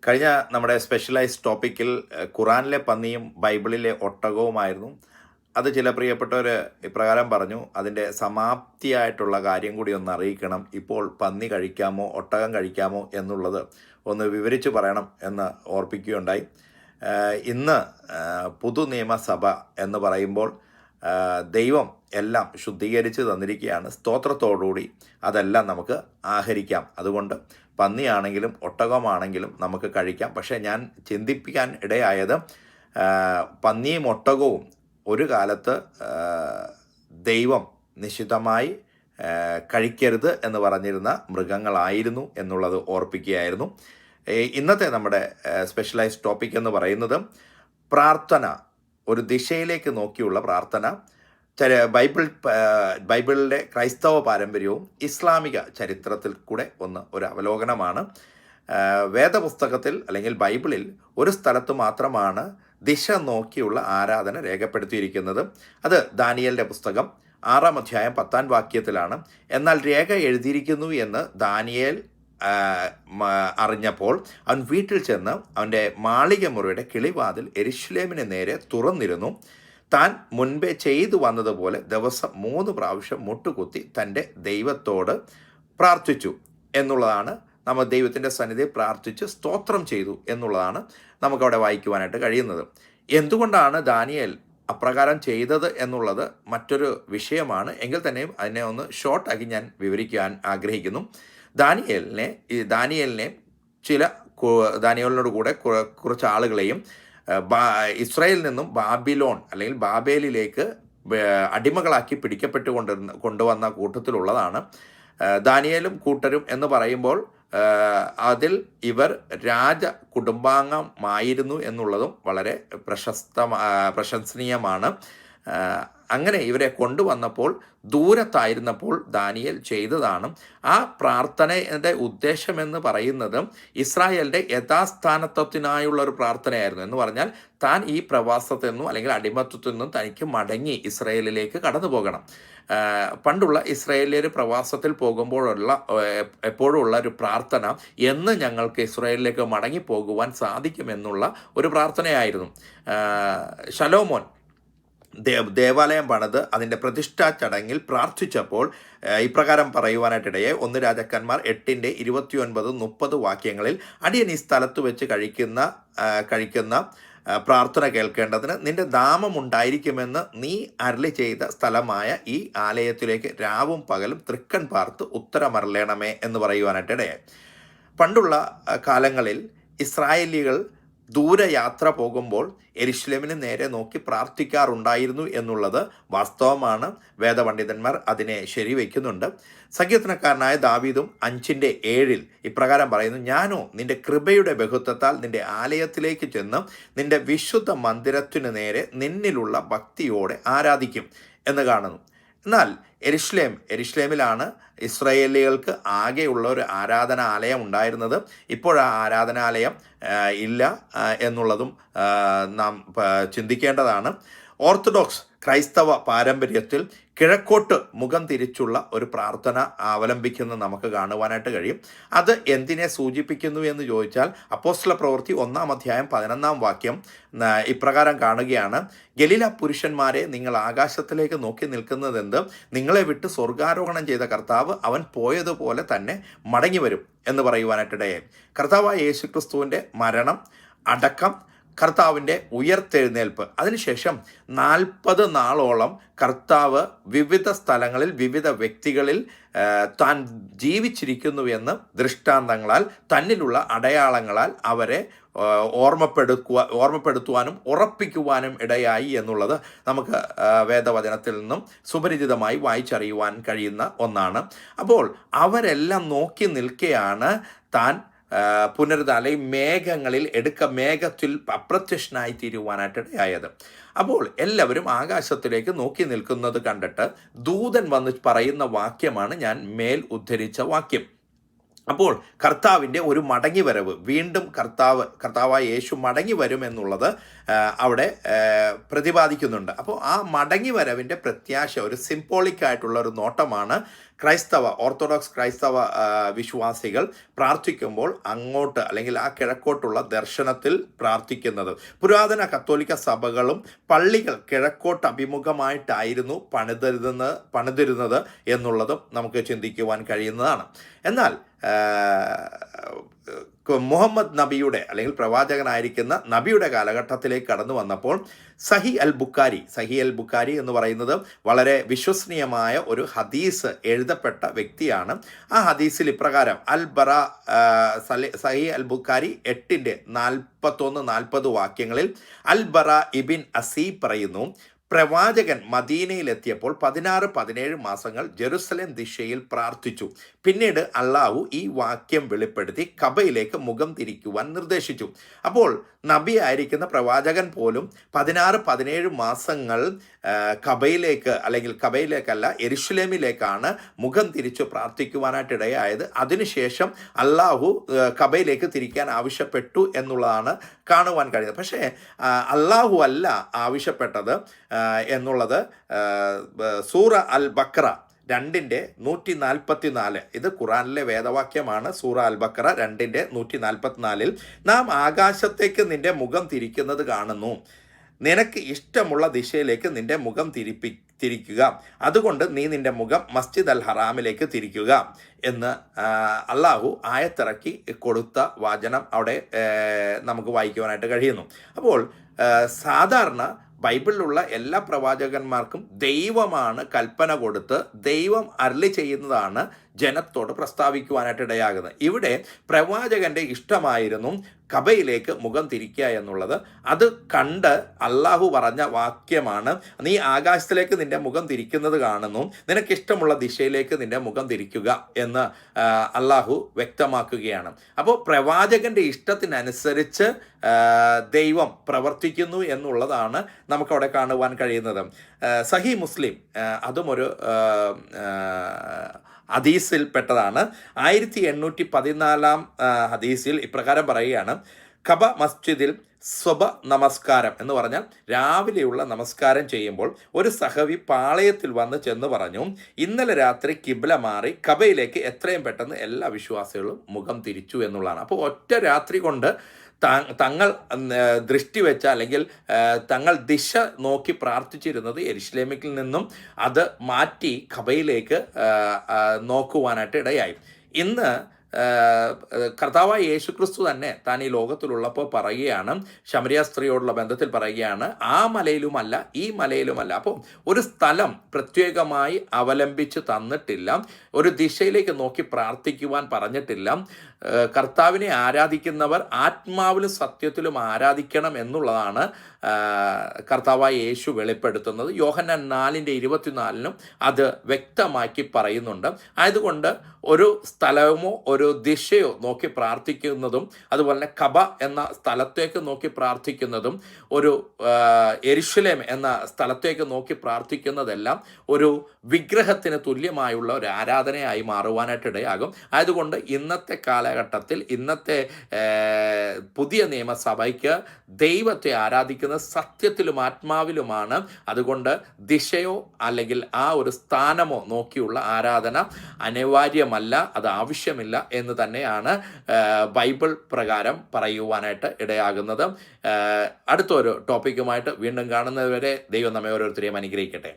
കഴിഞ്ഞ നമ്മുടെ സ്പെഷ്യലൈസ്ഡ് ടോപ്പിക്കിൽ ഖുറാനിലെ പന്നിയും ബൈബിളിലെ ഒട്ടകവുമായിരുന്നു. അത് ചില പ്രിയപ്പെട്ടവർ ഇപ്രകാരം പറഞ്ഞു, അതിൻ്റെ സമാപ്തിയായിട്ടുള്ള കാര്യം കൂടി ഒന്ന് അറിയിക്കണം. ഇപ്പോൾ പന്നി കഴിക്കാമോ ഒട്ടകം കഴിക്കാമോ എന്നുള്ളത് ഒന്ന് വിവരിച്ച് പറയണം എന്ന് ഓർപ്പിക്കുകയുണ്ടായി. ഇന്ന് പുതു നിയമസഭ എന്ന് പറയുമ്പോൾ ദൈവം എല്ലാം ശുദ്ധീകരിച്ച് തന്നിരിക്കുകയാണ്. സ്തോത്രത്തോടുകൂടി അതെല്ലാം നമുക്ക് ആഹരിക്കാം. അതുകൊണ്ട് പന്നിയാണെങ്കിലും ഒട്ടകമാണെങ്കിലും നമുക്ക് കഴിക്കാം. പക്ഷേ ഞാൻ ചിന്തിപ്പിക്കാൻ ഇടയായത്, പന്നിയും ഒട്ടകവും ഒരു കാലത്ത് ദൈവം നിശ്ചിതമായി കഴിക്കരുത് എന്ന് പറഞ്ഞിരുന്ന മൃഗങ്ങളായിരുന്നു എന്നുള്ളത് ഓർപ്പിക്കുകയായിരുന്നു. ഇന്നത്തെ നമ്മുടെ സ്പെഷ്യലൈസ്ഡ് ടോപ്പിക് എന്ന് പറയുന്നത് പ്രാർത്ഥന, ഒരു ദിശയിലേക്ക് നോക്കിയുള്ള പ്രാർത്ഥന. ബൈബിളിലെ ക്രൈസ്തവ പാരമ്പര്യവും ഇസ്ലാമിക ചരിത്രത്തിൽ കൂടെ ഒരു അവലോകനമാണ്. വേദപുസ്തകത്തിൽ അല്ലെങ്കിൽ ബൈബിളിൽ ഒരു സ്ഥലത്ത് മാത്രമാണ് ദിശ നോക്കിയുള്ള ആരാധന രേഖപ്പെടുത്തിയിരിക്കുന്നത്. അത് ദാനിയേലിൻ്റെ പുസ്തകം 6-ാം അധ്യായം 10-ാം വാക്യത്തിലാണ്. എന്നാൽ രേഖ എഴുതിയിരിക്കുന്നു എന്ന് ദാനിയേൽ അറിഞ്ഞപ്പോൾ അവൻ വീട്ടിൽ ചെന്ന് അവൻ്റെ മാളിക മുറിയുടെ കിളിവാതിൽ യെരൂശലേമിന് നേരെ തുറന്നിരുന്നു. താൻ മുൻപേ ചെയ്തു വന്നതുപോലെ ദിവസം 3 പ്രാവശ്യം മുട്ടുകുത്തി തൻ്റെ ദൈവത്തോട് പ്രാർത്ഥിച്ചു എന്നുള്ളതാണ്. നമ്മൾ ദൈവത്തിൻ്റെ സന്നിധി പ്രാർത്ഥിച്ച് സ്തോത്രം ചെയ്തു എന്നുള്ളതാണ് നമുക്കവിടെ വായിക്കുവാനായിട്ട് കഴിയുന്നത്. എന്തുകൊണ്ടാണ് ദാനിയേൽ അപ്രകാരം ചെയ്തത് എന്നുള്ളത് മറ്റൊരു വിഷയമാണ്. എങ്കിൽ തന്നെയും അതിനെ ഒന്ന് ഷോർട്ടാക്കി ഞാൻ വിവരിക്കാൻ ആഗ്രഹിക്കുന്നു. ദാനിയേലിനോട് കൂടെ കുറച്ച് ആളുകളെയും ഇസ്രായേലിൽ നിന്നും ബാബിലോൺ അല്ലെങ്കിൽ ബാബേലിലേക്ക് അടിമകളാക്കി കൊണ്ടുവന്ന കൂട്ടത്തിലുള്ളതാണ് ദാനിയേലും കൂട്ടരും എന്ന് പറയുമ്പോൾ അതിൽ ഇവർ രാജ കുടുംബാംഗമായിരുന്നു എന്നുള്ളതും വളരെ പ്രശംസനീയമാണ്. അങ്ങനെ ഇവരെ കൊണ്ടുവന്നപ്പോൾ ദൂരത്തായിരുന്നപ്പോൾ ദാനിയേൽ ചെയ്തതാണ്. ആ പ്രാർത്ഥനയുടെ ഉദ്ദേശമെന്ന് പറയുന്നത് ഇസ്രായേലിൻ്റെ യഥാസ്ഥാനത്വത്തിനായുള്ള ഒരു പ്രാർത്ഥനയായിരുന്നു. എന്ന് പറഞ്ഞാൽ താൻ ഈ പ്രവാസത്തിൽ നിന്നും അല്ലെങ്കിൽ അടിമത്വത്തിൽ നിന്നും തനിക്ക് മടങ്ങി ഇസ്രായേലിലേക്ക് കടന്നു പോകണം. പണ്ടുള്ള ഇസ്രായേലിയർ പ്രവാസത്തിൽ പോകുമ്പോഴുള്ള എപ്പോഴുള്ള ഒരു പ്രാർത്ഥന, എന്ന് ഞങ്ങൾക്ക് ഇസ്രായേലിലേക്ക് മടങ്ങി പോകുവാൻ സാധിക്കുമെന്നുള്ള ഒരു പ്രാർത്ഥനയായിരുന്നു. ശലോമോൻ ദേവാലയം പണിത് അതിൻ്റെ പ്രതിഷ്ഠാ ചടങ്ങിൽ പ്രാർത്ഥിച്ചപ്പോൾ ഇപ്രകാരം പറയുവാനായിട്ടിടയെ 1 രാജാക്കന്മാർ 8-29-30 വാക്യങ്ങളിൽ, അടിയൻ ഈ സ്ഥലത്ത് വെച്ച് കഴിക്കുന്ന പ്രാർത്ഥന കേൾക്കേണ്ടതിന് നിന്റെ നാമം ഉണ്ടായിരിക്കുമെന്ന് നീ അരുളി ചെയ്ത സ്ഥലമായ ഈ ആലയത്തിലേക്ക് രാവും പകലും തൃക്കൺ പാർത്ത് ഉത്തരമരളണമേ എന്ന് പറയുവാനായിട്ടിടയായി. പണ്ടുള്ള കാലങ്ങളിൽ ഇസ്രായേലികൾ ദൂരയാത്ര പോകുമ്പോൾ യെരൂശലേമിന് നേരെ നോക്കി പ്രാർത്ഥിക്കാറുണ്ടായിരുന്നു എന്നുള്ളത് വാസ്തവമാണ്. വേദപണ്ഡിതന്മാർ അതിനെ ശരിവെക്കുന്നുണ്ട്. സങ്കീർത്തനക്കാരനായ ദാവീദും 5:7 ഇപ്രകാരം പറയുന്നു, ഞാനോ നിന്റെ കൃപയുടെ ബഹുത്വത്താൽ നിന്റെ ആലയത്തിലേക്ക് ചെന്ന് നിന്റെ വിശുദ്ധ മന്ദിരത്തിനു നേരെ നിന്നിലുള്ള ഭക്തിയോടെ ആരാധിക്കും എന്ന് കാണുന്നു. എന്നാൽ യെരൂശലേമിലാണ് ഇസ്രായേലികൾക്ക് ആകെയുള്ള ഒരു ആരാധനാലയം ഉണ്ടായിരുന്നത്. ഇപ്പോൾ ആ ആരാധനാലയം ഇല്ല എന്നുള്ളതും നാം ചിന്തിക്കേണ്ടതാണ്. ഓർത്തഡോക്സ് ക്രൈസ്തവ പാരമ്പര്യത്തിൽ കിഴക്കോട്ട് മുഖം തിരിച്ചുള്ള ഒരു പ്രാർത്ഥന അവലംബിക്കുന്നത് നമുക്ക് കാണുവാനായിട്ട് കഴിയും. അത് എന്തിനെ സൂചിപ്പിക്കുന്നു എന്ന് ചോദിച്ചാൽ, അപ്പോസ്തല പ്രവൃത്തി 1-ാം അധ്യായം 11-ാം വാക്യം ഇപ്രകാരം കാണുകയാണ്, ഗലീല പുരുഷന്മാരെ, നിങ്ങൾ ആകാശത്തിലേക്ക് നോക്കി നിൽക്കുന്നതെന്ത്? നിങ്ങളെ വിട്ട് സ്വർഗാരോഹണം ചെയ്ത കർത്താവ് അവൻ പോയതുപോലെ തന്നെ മടങ്ങി വരും എന്ന് പറയുവാനായിട്ടിടയായി. കർത്താവായ യേശുക്രിസ്തുവിൻ്റെ മരണം, അടക്കം, കർത്താവിൻ്റെ ഉയർത്തെഴുന്നേൽപ്പ്, അതിനുശേഷം 40 നാളോളം കർത്താവ് വിവിധ സ്ഥലങ്ങളിൽ വിവിധ വ്യക്തികളിൽ താൻ ജീവിച്ചിരിക്കുന്നുവെന്ന് ദൃഷ്ടാന്തങ്ങളാൽ, തന്നിലുള്ള അടയാളങ്ങളാൽ അവരെ ഓർമ്മപ്പെടുത്തുവാനും ഉറപ്പിക്കുവാനും ഇടയായി എന്നുള്ളത് നമുക്ക് വേദവചനത്തിൽ നിന്നും സുപരിചിതമായി വായിച്ചറിയുവാൻ കഴിയുന്ന ഒന്നാണ്. അപ്പോൾ അവരെല്ലാം നോക്കി നിൽക്കെയാണ് താൻ പുനരുദ്ധാനം മേഘത്തിൽ അപ്രത്യക്ഷനായി തീരുവാനായിട്ടിടയായത്. അപ്പോൾ എല്ലാവരും ആകാശത്തിലേക്ക് നോക്കി നിൽക്കുന്നത് കണ്ടിട്ട് ദൂതൻ വന്ന് പറയുന്ന വാക്യമാണ് ഞാൻ മേൽ ഉദ്ധരിച്ച വാക്യം. അപ്പോൾ കർത്താവിൻ്റെ ഒരു മടങ്ങിവരവ്, വീണ്ടും കർത്താവായ യേശു മടങ്ങി വരുമെന്നുള്ളത് അവിടെ പ്രതിപാദിക്കുന്നുണ്ട്. അപ്പോൾ ആ മടങ്ങിവരവിൻ്റെ പ്രത്യാശ, ഒരു സിംബോളിക് ആയിട്ടുള്ള ഒരു നോട്ടമാണ് ഓർത്തഡോക്സ് ക്രൈസ്തവ വിശ്വാസികൾ പ്രാർത്ഥിക്കുമ്പോൾ അങ്ങോട്ട് അല്ലെങ്കിൽ ആ കിഴക്കോട്ടുള്ള ദർശനത്തിൽ പ്രാർത്ഥിക്കുന്നത്. പുരാതന കത്തോലിക്ക സഭകളും പള്ളികൾ കിഴക്കോട്ട് അഭിമുഖമായിട്ടായിരുന്നു പണിതിരുന്നത് എന്നുള്ളതും നമുക്ക് ചിന്തിക്കുവാൻ കഴിയുന്നതാണ്. എന്നാൽ മുഹമ്മദ് നബിയുടെ അല്ലെങ്കിൽ പ്രവാചകനായിരിക്കുന്ന നബിയുടെ കാലഘട്ടത്തിലേക്ക് കടന്നു വന്നപ്പോൾ സഹി അൽ ബുഖാരി എന്ന് പറയുന്നത് വളരെ വിശ്വസനീയമായ ഒരു ഹദീസ് എഴുതപ്പെട്ട വ്യക്തിയാണ്. ആ ഹദീസിൽ ഇപ്രകാരം സഹി അൽ ബുഖാരി 8:41-40 വാക്യങ്ങളിൽ അൽ ബറ ഇബിൻ അസീബ് പറയുന്നു, പ്രവാചകൻ മദീനയിലെത്തിയപ്പോൾ 16-17 മാസങ്ങൾ ജെറുസലേം ദിശയിൽ പ്രാർത്ഥിച്ചു. പിന്നീട് അള്ളാഹു ഈ വാക്യം വെളിപ്പെടുത്തി കബയിലേക്ക് മുഖം തിരിക്കുവാൻ നിർദ്ദേശിച്ചു. അപ്പോൾ നബി ആയിരിക്കുന്ന പ്രവാചകൻ പോലും 16-17 മാസങ്ങൾ കബയിലേക്കല്ല യെരുശലേമിലേക്കാണ് മുഖം തിരിച്ചു പ്രാർത്ഥിക്കുവാനായിട്ടിടയായത്. അതിനുശേഷം അള്ളാഹു കബയിലേക്ക് തിരിക്കാൻ ആവശ്യപ്പെട്ടു എന്നുള്ളതാണ് കാണുവാൻ കഴിയുന്നത്. പക്ഷേ അള്ളാഹു അല്ല ആവശ്യപ്പെട്ടത് എന്നുള്ളത് സൂറ അൽ ബഖറ 2:144, ഇത് ഖുറാനിലെ വേദവാക്യമാണ്. സൂറ അൽ ബഖറ 2:144, നാം ആകാശത്തേക്ക് നിന്റെ മുഖം തിരിക്കുന്നത് കാണുന്നു, നിനക്ക് ഇഷ്ടമുള്ള ദിശയിലേക്ക് നിന്റെ മുഖം തിരിക്കുക, അതുകൊണ്ട് നീ നിന്റെ മുഖം മസ്ജിദ് അൽ ഹറാമിലേക്ക് തിരിക്കുക എന്ന് അള്ളാഹു ആയത്തിറക്കി കൊടുത്ത വചനം അവിടെ നമുക്ക് വായിക്കുവാനായിട്ട് കഴിയുന്നു. അപ്പോൾ സാധാരണ ബൈബിളിലുള്ള എല്ലാ പ്രവാചകന്മാർക്കും ദൈവമാണ് കൽപ്പന കൊടുത്ത് ദൈവം അരുളി ചെയ്യുന്നതാണ് ജനത്തോട് പ്രസ്താവിക്കുവാനായിട്ട് ഇടയാകുന്നത്. ഇവിടെ പ്രവാചകന്റെ ഇഷ്ടമായിരുന്നു കബയിലേക്ക് മുഖം തിരിക്കുക എന്നുള്ളത്. അത് കണ്ട് അള്ളാഹു പറഞ്ഞ വാക്യമാണ്, നീ ആകാശത്തിലേക്ക് നിന്റെ മുഖം തിരിക്കുന്നത് കാണുന്നു, നിനക്കിഷ്ടമുള്ള ദിശയിലേക്ക് നിന്റെ മുഖം തിരിക്കുക എന്ന് അള്ളാഹു വ്യക്തമാക്കുകയാണ്. അപ്പോൾ പ്രവാചകന്റെ ഇഷ്ടത്തിനനുസരിച്ച് ദൈവം പ്രവർത്തിക്കുന്നു എന്നുള്ളതാണ് നമുക്കവിടെ കാണുവാൻ കഴിയുന്നത്. സഹി മുസ്ലിം അതും ഒരു ഹദീസിൽ പെട്ടതാണ്. 1814 ഹദീസിൽ ഇപ്രകാരം പറയുകയാണ്, കബ മസ്ജിദിൽ സ്വബ നമസ്കാരം എന്ന് പറഞ്ഞാൽ രാവിലെയുള്ള നമസ്കാരം ചെയ്യുമ്പോൾ ഒരു സഹവി പാളയത്തിൽ വന്ന് ചെന്ന് പറഞ്ഞു, ഇന്നലെ രാത്രി കിബ്ല മാറി കബയിലേക്ക് എത്രയും പെട്ടെന്ന് എല്ലാ വിശ്വാസികളും മുഖം തിരിച്ചു എന്നുള്ളതാണ്. അപ്പോൾ ഒറ്റ രാത്രി കൊണ്ട് തങ്ങൾ ദൃഷ്ടി വെച്ച അല്ലെങ്കിൽ തങ്ങൾ ദിശ നോക്കി പ്രാർത്ഥിച്ചിരുന്നത് യെരുശലേമിൽ നിന്നും അത് മാറ്റി കബയിലേക്ക് നോക്കുവാനായിട്ട് ഇടയായി. ഇന്ന് കർത്താവായ യേശുക്രിസ്തു തന്നെ താൻ ഈ ലോകത്തിലുള്ളപ്പോൾ പറയുകയാണ്, ശമരിയ സ്ത്രീയോടുള്ള ബന്ധത്തിൽ പറയുകയാണ്, ആ മലയിലുമല്ല ഈ മലയിലുമല്ല. അപ്പോൾ ഒരു സ്ഥലം പ്രത്യേകമായി അവലംബിച്ച് തന്നിട്ടില്ല, ഒരു ദിശയിലേക്ക് നോക്കി പ്രാർത്ഥിക്കുവാൻ പറഞ്ഞിട്ടില്ല. കർത്താവിനെ ആരാധിക്കുന്നവർ ആത്മാവിലും സത്യത്തിലും ആരാധിക്കണം എന്നുള്ളതാണ് കർത്താവായ യേശു വെളിപ്പെടുത്തുന്നത്. യോഹന്നാൻ 4:24 അത് വ്യക്തമാക്കി പറയുന്നുണ്ട്. ആയതുകൊണ്ട് ഒരു സ്ഥലമോ ഒരു ദിശയോ നോക്കി പ്രാർത്ഥിക്കുന്നതും അതുപോലെ തന്നെ കബ എന്ന സ്ഥലത്തേക്ക് നോക്കി പ്രാർത്ഥിക്കുന്നതും ഒരു യെരുശലേം എന്ന സ്ഥലത്തേക്ക് നോക്കി പ്രാർത്ഥിക്കുന്നതെല്ലാം ഒരു വിഗ്രഹത്തിന് തുല്യമായുള്ള ഒരു ആരാധനയായി മാറുവാനായിട്ടിടയാകും. ആയതുകൊണ്ട് ഇന്നത്തെ കാലഘട്ടത്തിൽ ഇന്നത്തെ പുതിയ നിയമസഭയ്ക്ക് ദൈവത്തെ ആരാധിക്കുന്ന സത്യത്തിലും ആത്മാവിലുമാണ്. അതുകൊണ്ട് ദിശയോ അല്ലെങ്കിൽ ആ ഒരു സ്ഥാനമോ നോക്കിയുള്ള ആരാധന അനിവാര്യമല്ല, അത് ആവശ്യമില്ല എന്ന് തന്നെയാണ് ബൈബിൾ പ്രകാരം പറയുവാനായിട്ട് ഇടയാകുന്നത്. അടുത്തൊരു ടോപ്പിക്കുമായിട്ട് വീണ്ടും കാണുന്നതുവരെ ദൈവം നമ്മെ ഓരോരുത്തരെയും അനുഗ്രഹിക്കട്ടെ.